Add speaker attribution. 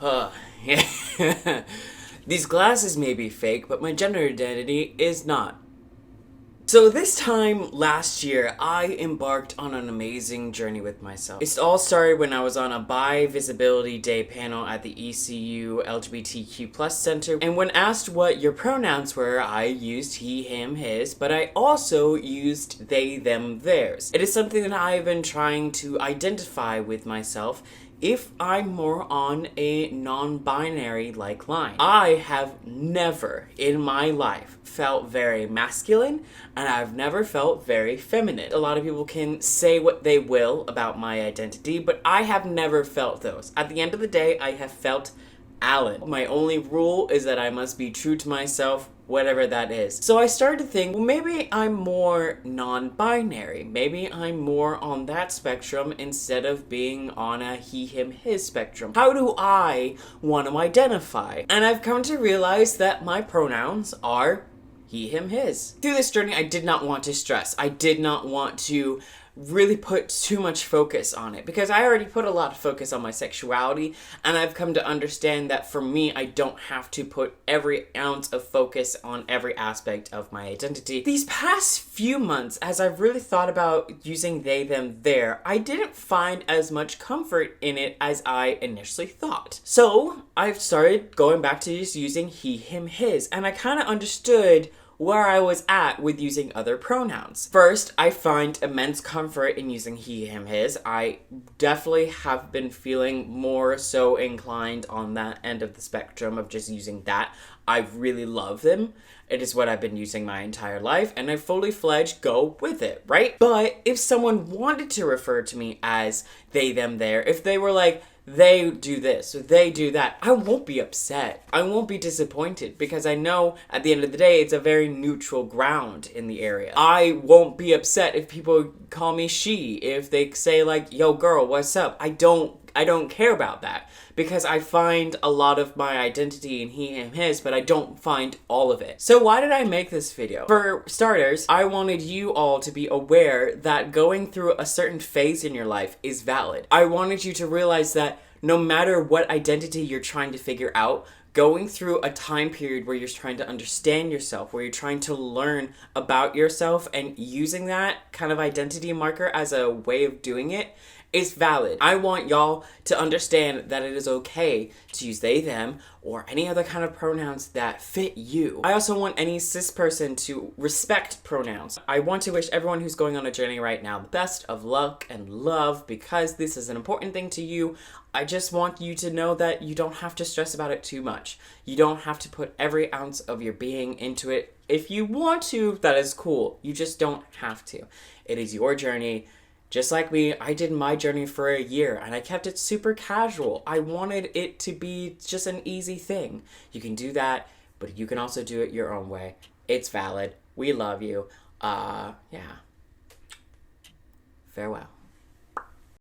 Speaker 1: Yeah. These glasses may be fake, but my gender identity is not. So this time last year, I embarked on an amazing journey with myself. It all started when I was on a Bi-Visibility Day panel at the ECU LGBTQ+ Center, and when asked what your pronouns were, I used he, him, his, but I also used they, them, theirs. It is something that I've been trying to identify with myself if I'm more on a non-binary like line. I have never in my life felt very masculine, and I've never felt very feminine. A lot of people can say what they will about my identity, but I have never felt those. At the end of the day, I have felt Alan. My only rule is that I must be true to myself, whatever that is. So I started to think, well, maybe I'm more non-binary. Maybe I'm more on that spectrum instead of being on a he, him, his spectrum. How do I want to identify? And I've come to realize that my pronouns are he, him, his. Through this journey, I did not want to stress. I did not want to really put too much focus on it because I already put a lot of focus on my sexuality, and I've come to understand that for me, I don't have to put every ounce of focus on every aspect of my identity. These past few months, as I've really thought about using they, them, their, I didn't find as much comfort in it as I initially thought. So I've started going back to just using he, him, his, and I kind of understood where I was at with using other pronouns. First, I find immense comfort in using he, him, his. I definitely have been feeling more so inclined on that end of the spectrum of just using that. I really love them. It is what I've been using my entire life, and I fully fledged go with it, right? But if someone wanted to refer to me as they, them, their, if they were like, they do this, or they do that, I won't be upset. I won't be disappointed because I know at the end of the day, it's a very neutral ground in the area. I won't be upset if people call me she, if they say like, yo girl, what's up? I don't care about that because I find a lot of my identity in he, him, his, but I don't find all of it. So why did I make this video? For starters, I wanted you all to be aware that going through a certain phase in your life is valid. I wanted you to realize that no matter what identity you're trying to figure out, going through a time period where you're trying to understand yourself, where you're trying to learn about yourself and using that kind of identity marker as a way of doing it is valid. I want y'all to understand that it is okay to use they, them, or any other kind of pronouns that fit you. I also want any cis person to respect pronouns. I want to wish everyone who's going on a journey right now the best of luck and love because this is an important thing to you. I just want you to know that you don't have to stress about it too much. You don't have to put every ounce of your being into it. If you want to, that is cool. You just don't have to. It is your journey. Just like me, I did my journey for a year and I kept it super casual. I wanted it to be just an easy thing. You can do that, but you can also do it your own way. It's valid. We love you. Yeah. Farewell.